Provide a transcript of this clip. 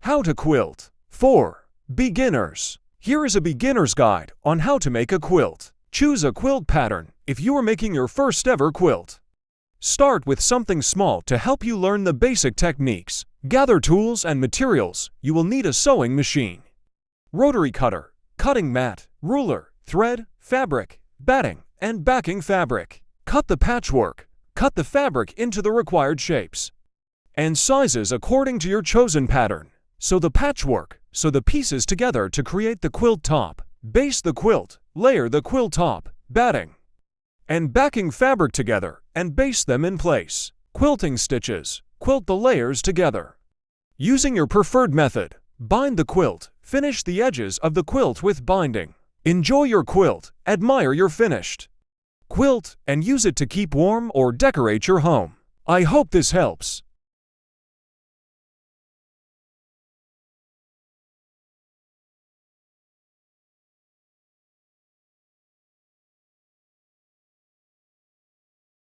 How to quilt. For beginners. Here is a beginner's guide on how to make a quilt. Choose a quilt pattern if you are making your first ever quilt. Start with something small to help you learn the basic techniques. Gather tools and materials. You will need a sewing machine, rotary cutter, cutting mat, ruler, thread, fabric, batting, and backing fabric. Cut the patchwork. Cut the fabric into the required shapes and sizes according to your chosen pattern. Sew the patchwork. Sew the pieces together to create the quilt top. Base the quilt. Layer the quilt top, batting, and backing fabric together and base them in place. Quilting stitches. Quilt the layers together. Using your preferred method, bind the quilt. Finish the edges of the quilt with binding. Enjoy your quilt. Admire your finished quilt and use it to keep warm or decorate your home. I hope this helps.